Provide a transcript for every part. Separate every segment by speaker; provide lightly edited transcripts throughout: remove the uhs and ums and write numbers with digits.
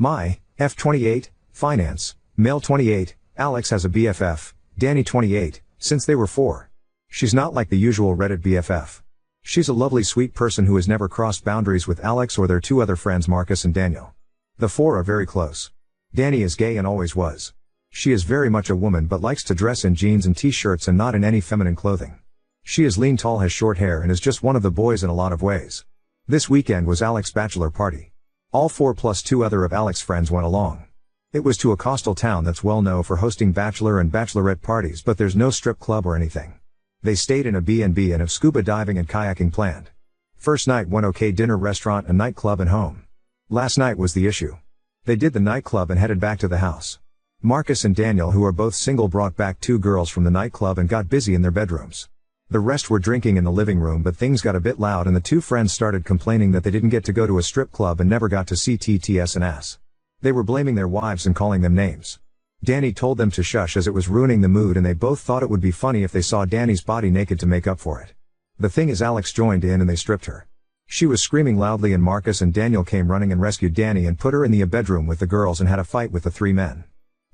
Speaker 1: My, F28, Finance, Male 28, Alex has a BFF, Danny 28, since they were 4. She's not like the usual Reddit BFF. She's a lovely sweet person who has never crossed boundaries with Alex or their 2 other friends Marcus and Daniel. The 4 are very close. Danny is gay and always was. She is very much a woman but likes to dress in jeans and t-shirts and not in any feminine clothing. She is lean, tall, has short hair and is just one of the boys in a lot of ways. This weekend was Alex's bachelor party. All 4 plus 2 other of Alex's friends went along. It was to a coastal town that's well known for hosting bachelor and bachelorette parties, but there's no strip club or anything. They stayed in a B&B and have scuba diving and kayaking planned. First night went okay, dinner, restaurant, and nightclub and home. Last night was the issue. They did the nightclub and headed back to the house. Marcus and Daniel, who are both single, brought back 2 girls from the nightclub and got busy in their bedrooms. The rest were drinking in the living room, but things got a bit loud and the 2 friends started complaining that they didn't get to go to a strip club and never got to see TTS and ass. They were blaming their wives and calling them names. Danny told them to shush as it was ruining the mood, and they both thought it would be funny if they saw Danny's body naked to make up for it. The thing is, Alex joined in and they stripped her. She was screaming loudly and Marcus and Daniel came running and rescued Danny and put her in the bedroom with the girls and had a fight with the 3 men.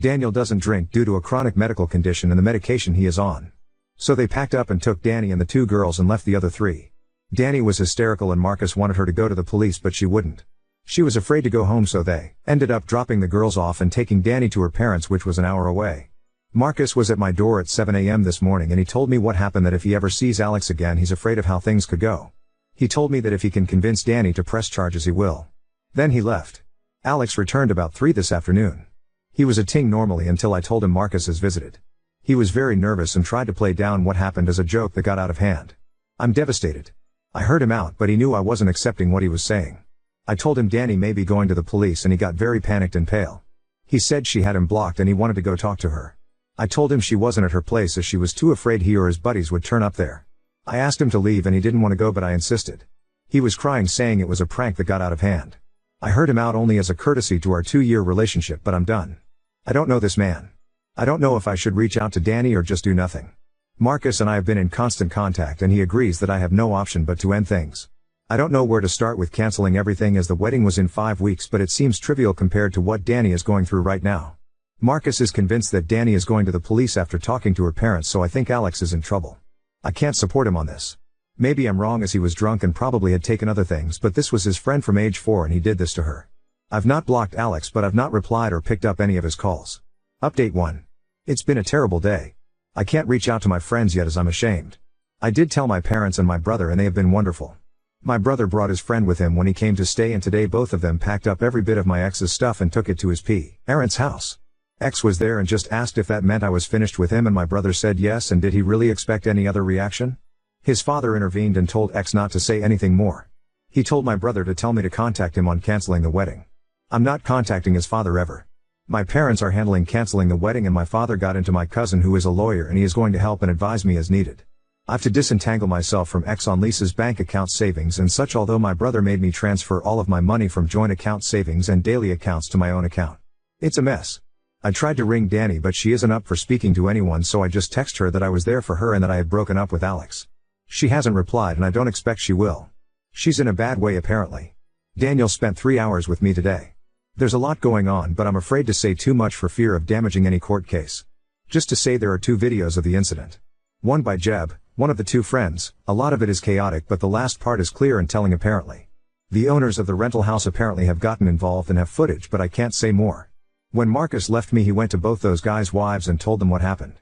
Speaker 1: Daniel doesn't drink due to a chronic medical condition and the medication he is on. So they packed up and took Danny and the 2 girls and left the other 3. Danny was hysterical and Marcus wanted her to go to the police, but she wouldn't. She was afraid to go home, so they ended up dropping the girls off and taking Danny to her parents', which was an hour away. Marcus was at my door at 7 a.m. this morning and he told me what happened, that if he ever sees Alex again he's afraid of how things could go. He told me that if he can convince Danny to press charges he will. Then he left. Alex returned about 3 this afternoon. He was a ting normally until I told him Marcus has visited. He was very nervous and tried to play down what happened as a joke that got out of hand. I'm devastated. I heard him out, but he knew I wasn't accepting what he was saying. I told him Danny may be going to the police and he got very panicked and pale. He said she had him blocked and he wanted to go talk to her. I told him she wasn't at her place as she was too afraid he or his buddies would turn up there. I asked him to leave and he didn't want to go, but I insisted. He was crying, saying it was a prank that got out of hand. I heard him out only as a courtesy to our 2-year relationship, but I'm done. I don't know this man. I don't know if I should reach out to Danny or just do nothing. Marcus and I have been in constant contact and he agrees that I have no option but to end things. I don't know where to start with canceling everything as the wedding was in 5 weeks, but it seems trivial compared to what Danny is going through right now. Marcus is convinced that Danny is going to the police after talking to her parents, so I think Alex is in trouble. I can't support him on this. Maybe I'm wrong as he was drunk and probably had taken other things, but this was his friend from age 4 and he did this to her. I've not blocked Alex, but I've not replied or picked up any of his calls. Update 1. It's been a terrible day. I can't reach out to my friends yet as I'm ashamed. I did tell my parents and my brother and they have been wonderful. My brother brought his friend with him when he came to stay, and today both of them packed up every bit of my ex's stuff and took it to his parents' house. Ex was there and just asked if that meant I was finished with him, and my brother said yes, and did he really expect any other reaction? His father intervened and told ex not to say anything more. He told my brother to tell me to contact him on canceling the wedding. I'm not contacting his father ever. My parents are handling canceling the wedding and my father got into my cousin who is a lawyer and he is going to help and advise me as needed. I've to disentangle myself from ex on Lisa's bank account savings and such, although my brother made me transfer all of my money from joint account savings and daily accounts to my own account. It's a mess. I tried to ring Danny but she isn't up for speaking to anyone, so I just text her that I was there for her and that I had broken up with Alex. She hasn't replied and I don't expect she will. She's in a bad way apparently. Daniel spent 3 hours with me today. There's a lot going on, but I'm afraid to say too much for fear of damaging any court case. Just to say there are 2 videos of the incident. One by Jeb, one of the 2 friends. A lot of it is chaotic, but the last part is clear and telling apparently. The owners of the rental house apparently have gotten involved and have footage, but I can't say more. When Marcus left me he went to both those guys' wives and told them what happened.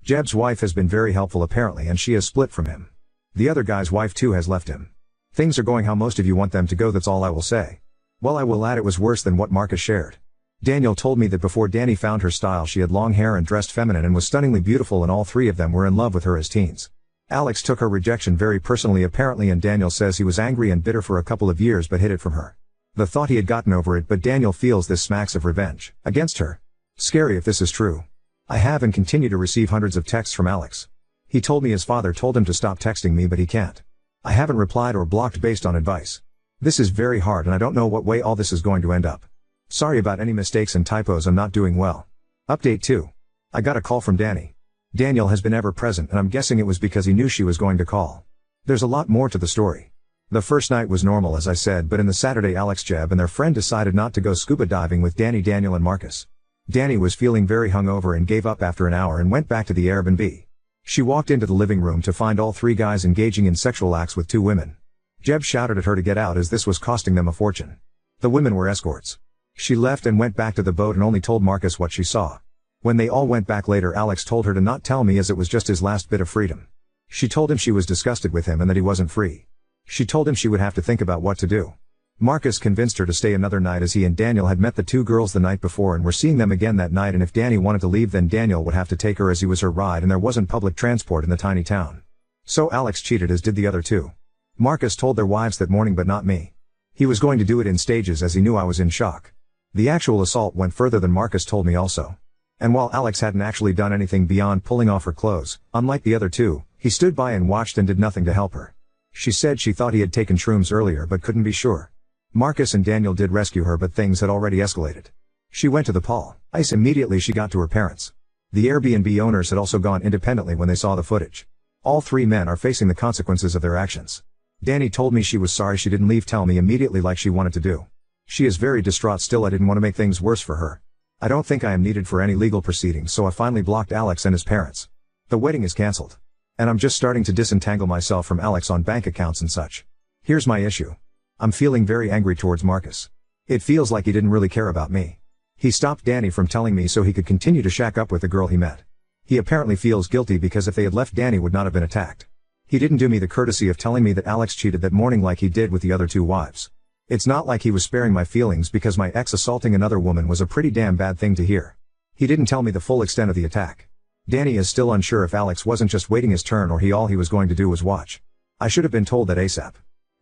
Speaker 1: Jeb's wife has been very helpful apparently and she has split from him. The other guy's wife too has left him. Things are going how most of you want them to go, that's all I will say. Well, I will add it was worse than what Marcus shared. Daniel told me that before Danny found her style she had long hair and dressed feminine and was stunningly beautiful, and all 3 of them were in love with her as teens. Alex took her rejection very personally apparently, and Daniel says he was angry and bitter for a couple of years but hid it from her. The thought he had gotten over it, but Daniel feels this smacks of revenge against her. Scary if this is true. I have and continue to receive hundreds of texts from Alex. He told me his father told him to stop texting me, but he can't. I haven't replied or blocked based on advice. This is very hard and I don't know what way all this is going to end up. Sorry about any mistakes and typos, I'm not doing well. Update 2. I got a call from Danny. Daniel has been ever present and I'm guessing it was because he knew she was going to call. There's a lot more to the story. The first night was normal as I said, but in the Saturday Alex, Jeb and their friend decided not to go scuba diving with Danny, Daniel and Marcus. Danny was feeling very hungover and gave up after an hour and went back to the Airbnb. She walked into the living room to find all three guys engaging in sexual acts with two women. Jeb shouted at her to get out as this was costing them a fortune. The women were escorts. She left and went back to the boat and only told Marcus what she saw. When they all went back later, Alex told her to not tell me as it was just his last bit of freedom. She told him she was disgusted with him and that he wasn't free. She told him she would have to think about what to do. Marcus convinced her to stay another night as he and Daniel had met the two girls the night before and were seeing them again that night, and if Danny wanted to leave then Daniel would have to take her as he was her ride and there wasn't public transport in the tiny town. So Alex cheated, as did the other two. Marcus told their wives that morning but not me. He was going to do it in stages as he knew I was in shock. The actual assault went further than Marcus told me also. And while Alex hadn't actually done anything beyond pulling off her clothes, unlike the other two, he stood by and watched and did nothing to help her. She said she thought he had taken shrooms earlier but couldn't be sure. Marcus and Daniel did rescue her but things had already escalated. She went to the police immediately she got to her parents. The Airbnb owners had also gone independently when they saw the footage. All three men are facing the consequences of their actions. Danny told me she was sorry she didn't leave tell me immediately like she wanted to do. She is very distraught still. I didn't want to make things worse for her. I don't think I am needed for any legal proceedings, so I finally blocked Alex and his parents. The wedding is cancelled. And I'm just starting to disentangle myself from Alex on bank accounts and such. Here's my issue. I'm feeling very angry towards Marcus. It feels like he didn't really care about me. He stopped Danny from telling me so he could continue to shack up with the girl he met. He apparently feels guilty because if they had left, Danny would not have been attacked. He didn't do me the courtesy of telling me that Alex cheated that morning like he did with the other two wives. It's not like he was sparing my feelings because my ex assaulting another woman was a pretty damn bad thing to hear. He didn't tell me the full extent of the attack. Danny is still unsure if Alex wasn't just waiting his turn or all he was going to do was watch. I should have been told that ASAP.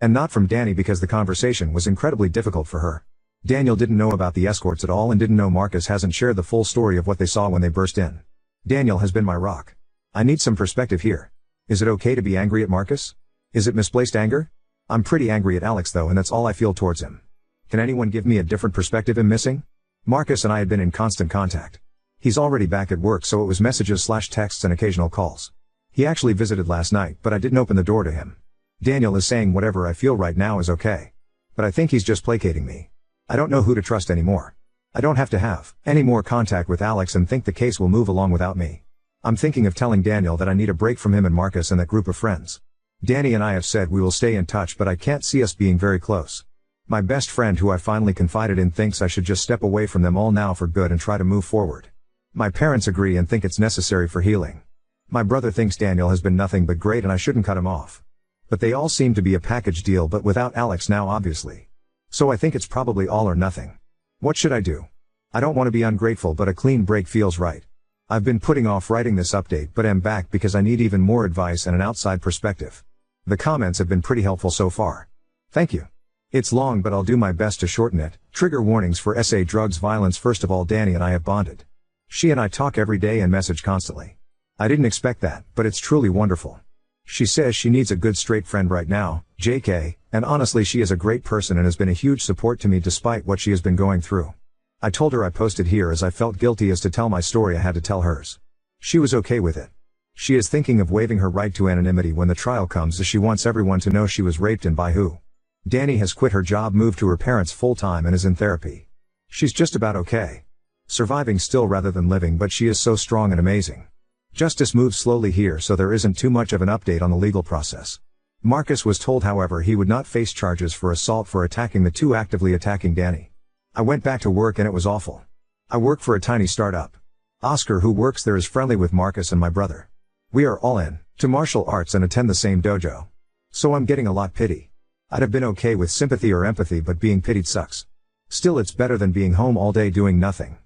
Speaker 1: And not from Danny because the conversation was incredibly difficult for her. Daniel didn't know about the escorts at all and didn't know Marcus hasn't shared the full story of what they saw when they burst in. Daniel has been my rock. I need some perspective here. Is it okay to be angry at Marcus? Is it misplaced anger? I'm pretty angry at Alex though, and that's all I feel towards him. Can anyone give me a different perspective I'm missing? Marcus and I had been in constant contact. He's already back at work, so it was messages/texts and occasional calls. He actually visited last night, but I didn't open the door to him. Daniel is saying whatever I feel right now is okay. But I think he's just placating me. I don't know who to trust anymore. I don't have to have any more contact with Alex and think the case will move along without me. I'm thinking of telling Daniel that I need a break from him and Marcus and that group of friends. Danny and I have said we will stay in touch, but I can't see us being very close. My best friend, who I finally confided in, thinks I should just step away from them all now for good and try to move forward. My parents agree and think it's necessary for healing. My brother thinks Daniel has been nothing but great and I shouldn't cut him off. But they all seem to be a package deal, but without Alex now obviously. So I think it's probably all or nothing. What should I do? I don't want to be ungrateful, but a clean break feels right. I've been putting off writing this update, but am back because I need even more advice and an outside perspective. The comments have been pretty helpful so far. Thank you. It's long, but I'll do my best to shorten it. Trigger warnings for SA drugs violence. First of all, Danny and I have bonded. She and I talk every day and message constantly. I didn't expect that, but it's truly wonderful. She says she needs a good straight friend right now, JK, and honestly she is a great person and has been a huge support to me despite what she has been going through. I told her I posted here as I felt guilty as to tell my story I had to tell hers. She was okay with it. She is thinking of waiving her right to anonymity when the trial comes as she wants everyone to know she was raped and by who. Danny has quit her job, moved to her parents full-time and is in therapy. She's just about okay. Surviving still rather than living, but she is so strong and amazing. Justice moves slowly here, so there isn't too much of an update on the legal process. Marcus was told, however, he would not face charges for assault for attacking the two actively attacking Danny. I went back to work and it was awful. I work for a tiny startup. Oscar, who works there, is friendly with Marcus and my brother. We are all in to martial arts and attend the same dojo. So I'm getting a lot pity. I'd have been okay with sympathy or empathy, but being pitied sucks. Still, it's better than being home all day doing nothing.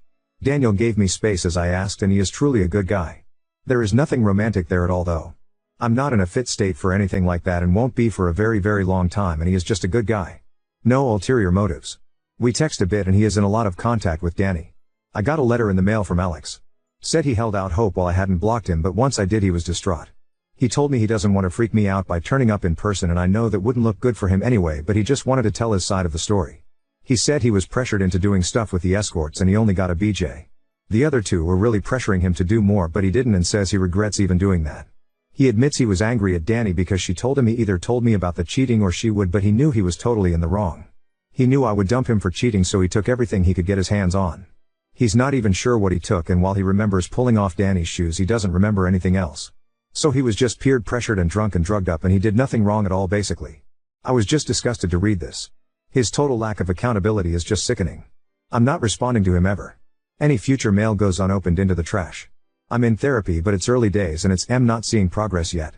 Speaker 1: Daniel gave me space as I asked, and he is truly a good guy. There is nothing romantic there at all though. I'm not in a fit state for anything like that and won't be for a very, very long time, and he is just a good guy. No ulterior motives. We text a bit and he is in a lot of contact with Danny. I got a letter in the mail from Alex. Said he held out hope while I hadn't blocked him, but once I did he was distraught. He told me he doesn't want to freak me out by turning up in person, and I know that wouldn't look good for him anyway, but he just wanted to tell his side of the story. He said he was pressured into doing stuff with the escorts and he only got a BJ. The other two were really pressuring him to do more, but he didn't, and says he regrets even doing that. He admits he was angry at Danny because she told him he either told me about the cheating or she would, but he knew he was totally in the wrong. He knew I would dump him for cheating, so he took everything he could get his hands on. He's not even sure what he took, and while he remembers pulling off Danny's shoes, he doesn't remember anything else. So he was just peer pressured and drunk and drugged up, and he did nothing wrong at all basically. I was just disgusted to read this. His total lack of accountability is just sickening. I'm not responding to him ever. Any future mail goes unopened into the trash. I'm in therapy, but it's early days and I'm not seeing progress yet.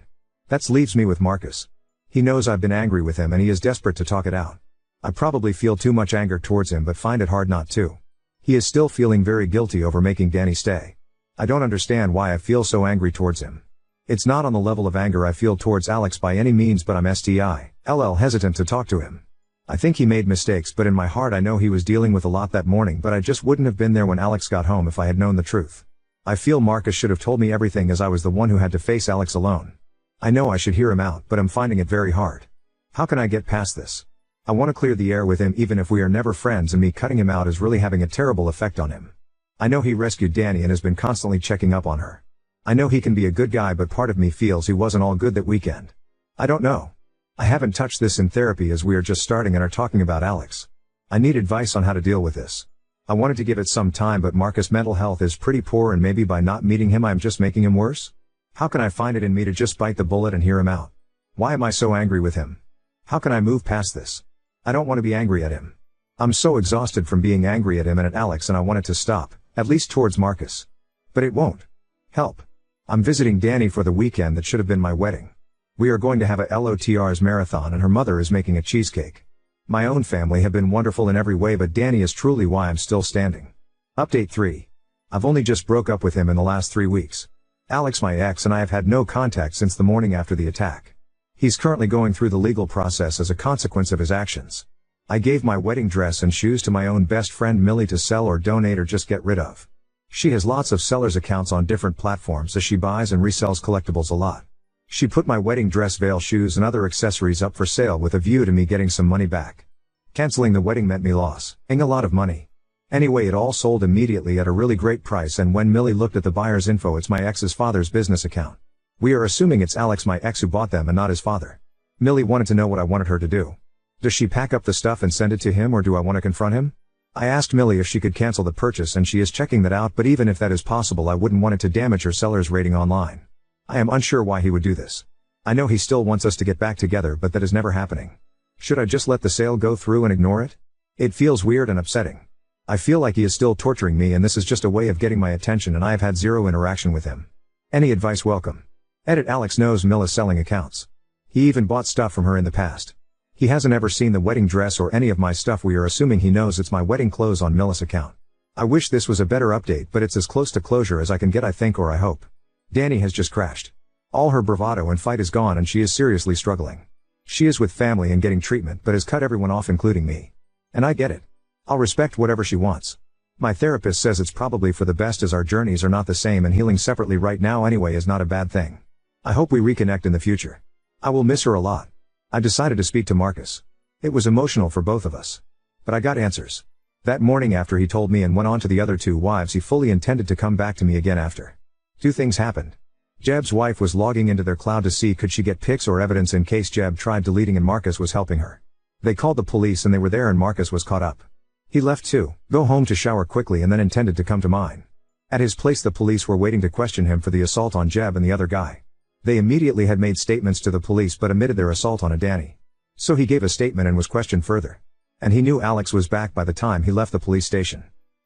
Speaker 1: That leaves me with Marcus. He knows I've been angry with him and he is desperate to talk it out. I probably feel too much anger towards him but find it hard not to. He is still feeling very guilty over making Danny stay. I don't understand why I feel so angry towards him. It's not on the level of anger I feel towards Alex by any means, but I'm hesitant to talk to him. I think he made mistakes, but in my heart I know he was dealing with a lot that morning, but I just wouldn't have been there when Alex got home if I had known the truth. I feel Marcus should have told me everything, as I was the one who had to face Alex alone. I know I should hear him out, but I'm finding it very hard. How can I get past this? I want to clear the air with him even if we are never friends, and me cutting him out is really having a terrible effect on him. I know he rescued Danny and has been constantly checking up on her. I know he can be a good guy, but part of me feels he wasn't all good that weekend. I don't know. I haven't touched this in therapy as we are just starting and are talking about Alex. I need advice on how to deal with this. I wanted to give it some time, but Marcus' mental health is pretty poor and maybe by not meeting him I'm just making him worse? How can I find it in me to just bite the bullet and hear him out? Why am I so angry with him? How can I move past this? I don't want to be angry at him. I'm so exhausted from being angry at him and at Alex, and I want it to stop, at least towards Marcus. But it won't. Help. I'm visiting Danny for the weekend that should have been my wedding. We are going to have a LOTR's marathon and her mother is making a cheesecake. My own family have been wonderful in every way, but Danny is truly why I'm still standing. Update 3. I've only just broke up with him in the last 3 weeks. Alex, my ex, and I have had no contact since the morning after the attack. He's currently going through the legal process as a consequence of his actions. I gave my wedding dress and shoes to my own best friend Millie to sell or donate or just get rid of. She has lots of sellers accounts on different platforms as she buys and resells collectibles a lot. She put my wedding dress, veil, shoes and other accessories up for sale with a view to me getting some money back. Canceling the wedding meant me losing a lot of money. Anyway, it all sold immediately at a really great price, and when Millie looked at the buyer's info, it's my ex's father's business account. We are assuming it's Alex, my ex, who bought them and not his father. Millie wanted to know what I wanted her to do. Does she pack up the stuff and send it to him, or do I want to confront him? I asked Millie if she could cancel the purchase, and she is checking that out, but even if that is possible, I wouldn't want it to damage her seller's rating online. I am unsure why he would do this. I know he still wants us to get back together, but that is never happening. Should I just let the sale go through and ignore it? It feels weird and upsetting. I feel like he is still torturing me, and this is just a way of getting my attention, and I have had zero interaction with him. Any advice welcome. Edit. Alex knows Mill is selling accounts. He even bought stuff from her in the past. He hasn't ever seen the wedding dress or any of my stuff. We are assuming he knows it's my wedding clothes on Millis' account. I wish this was a better update, but it's as close to closure as I can get, I think, or I hope. Danny has just crashed. All her bravado and fight is gone, and she is seriously struggling. She is with family and getting treatment, but has cut everyone off, including me. And I get it. I'll respect whatever she wants. My therapist says it's probably for the best, as our journeys are not the same, and healing separately right now anyway is not a bad thing. I hope we reconnect in the future. I will miss her a lot. I decided to speak to Marcus. It was emotional for both of us. But I got answers. That morning after he told me and went on to the other 2 wives, he fully intended to come back to me again after. 2 things happened. Jeb's wife was logging into their cloud to see could she get pics or evidence in case Jeb tried deleting, and Marcus was helping her. They called the police and they were there, and Marcus was caught up. He left to go home to shower quickly and then intended to come to mine. At his place the police were waiting to question him for the assault on Jeb and the other guy. They immediately had made statements to the police but omitted their assault on a Danny. So he gave a statement and was questioned further. And he knew Alex was back by the time he left the police station.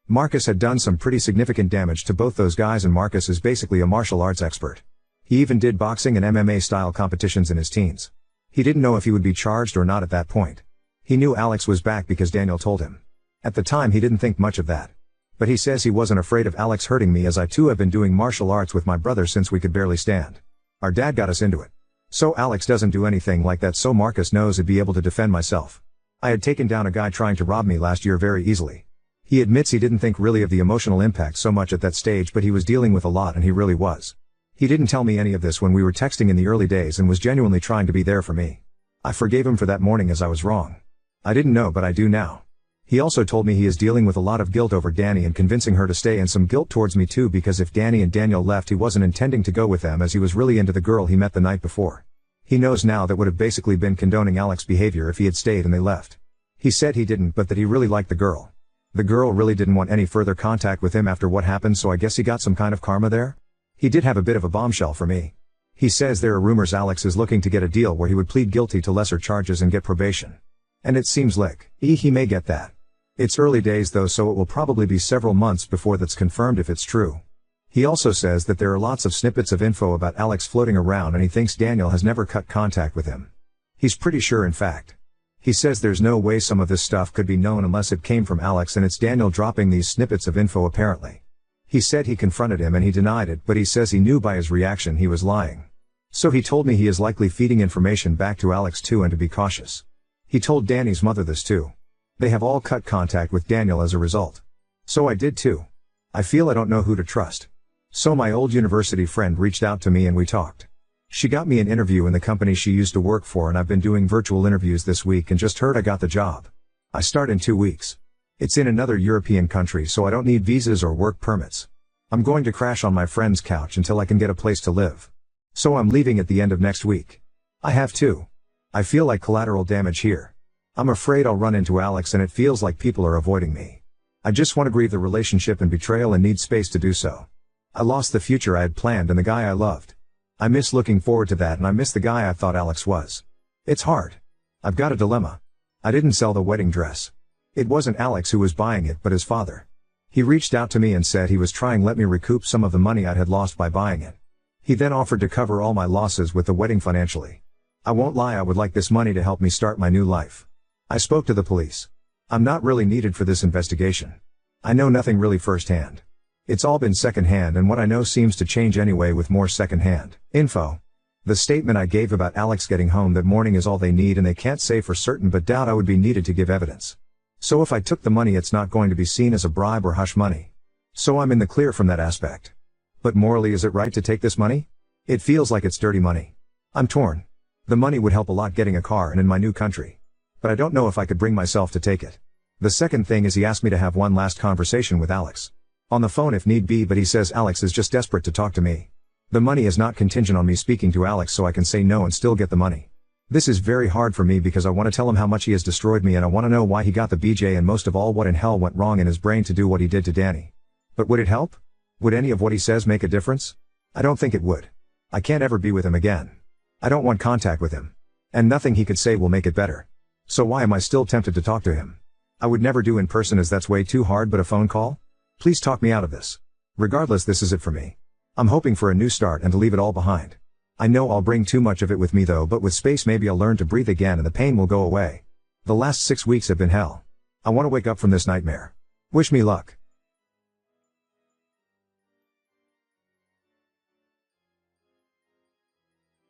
Speaker 1: Marcus had done some pretty significant damage to both those guys, and Marcus is basically a martial arts expert. He even did boxing and MMA style competitions in his teens. He didn't know if he would be charged or not at that point. He knew Alex was back because Daniel told him. At the time he didn't think much of that. But he says he wasn't afraid of Alex hurting me, as I too have been doing martial arts with my brother since we could barely stand. Our dad got us into it. So Alex doesn't do anything like that, so Marcus knows I'd be able to defend myself. I had taken down a guy trying to rob me last year very easily. He admits he didn't think really of the emotional impact so much at that stage, but he was dealing with a lot, and he really was. He didn't tell me any of this when we were texting in the early days and was genuinely trying to be there for me. I forgave him for that morning, as I was wrong. I didn't know, but I do now. He also told me he is dealing with a lot of guilt over Danny and convincing her to stay, and some guilt towards me too, because if Danny and Daniel left he wasn't intending to go with them, as he was really into the girl he met the night before. He knows now that would have basically been condoning Alex's behavior if he had stayed and they left. He said he didn't, but that he really liked the girl. The girl really didn't want any further contact with him after what happened, so I guess he got some kind of karma there? He did have a bit of a bombshell for me. He says there are rumors Alex is looking to get a deal where he would plead guilty to lesser charges and get probation. And it seems like he may get that. It's early days though, so it will probably be several months before that's confirmed if it's true. He also says that there are lots of snippets of info about Alex floating around, and he thinks Daniel has never cut contact with him. He's pretty sure, in fact. He says there's no way some of this stuff could be known unless it came from Alex, and it's Daniel dropping these snippets of info apparently. He said he confronted him and he denied it, but he says he knew by his reaction he was lying. So he told me he is likely feeding information back to Alex too, and to be cautious. He told Danny's mother this too. They have all cut contact with Daniel as a result. So I did too. I feel I don't know who to trust. So my old university friend reached out to me and we talked. She got me an interview in the company she used to work for, and I've been doing virtual interviews this week and just heard I got the job. I start in 2 weeks. It's in another European country, so I don't need visas or work permits. I'm going to crash on my friend's couch until I can get a place to live. So I'm leaving at the end of next week. I have to. I feel like collateral damage here. I'm afraid I'll run into Alex, and it feels like people are avoiding me. I just want to grieve the relationship and betrayal and need space to do so. I lost the future I had planned and the guy I loved. I miss looking forward to that, and I miss the guy I thought Alex was. It's hard. I've got a dilemma. I didn't sell the wedding dress. It wasn't Alex who was buying it, but his father. He reached out to me and said he was trying to let me recoup some of the money I had lost by buying it. He then offered to cover all my losses with the wedding financially. I won't lie, I would like this money to help me start my new life. I spoke to the police. I'm not really needed for this investigation. I know nothing really firsthand. It's all been secondhand, and what I know seems to change anyway with more secondhand info. The statement I gave about Alex getting home that morning is all they need, and they can't say for certain, but doubt I would be needed to give evidence. So if I took the money, it's not going to be seen as a bribe or hush money. So I'm in the clear from that aspect. But morally, is it right to take this money? It feels like it's dirty money. I'm torn. The money would help a lot getting a car and in my new country. But I don't know if I could bring myself to take it. The second thing is he asked me to have one last conversation with Alex. On the phone if need be, but he says Alex is just desperate to talk to me. The money is not contingent on me speaking to Alex, so I can say no and still get the money. This is very hard for me because I want to tell him how much he has destroyed me, and I want to know why he got the BJ, and most of all what in hell went wrong in his brain to do what he did to Danny. But would it help? Would any of what he says make a difference? I don't think it would. I can't ever be with him again. I don't want contact with him. And nothing he could say will make it better. So why am I still tempted to talk to him? I would never do in person, as that's way too hard, but a phone call? Please talk me out of this. Regardless, this is it for me. I'm hoping for a new start and to leave it all behind. I know I'll bring too much of it with me though, but with space maybe I'll learn to breathe again and the pain will go away. The last 6 weeks have been hell. I want to wake up from this nightmare. Wish me luck.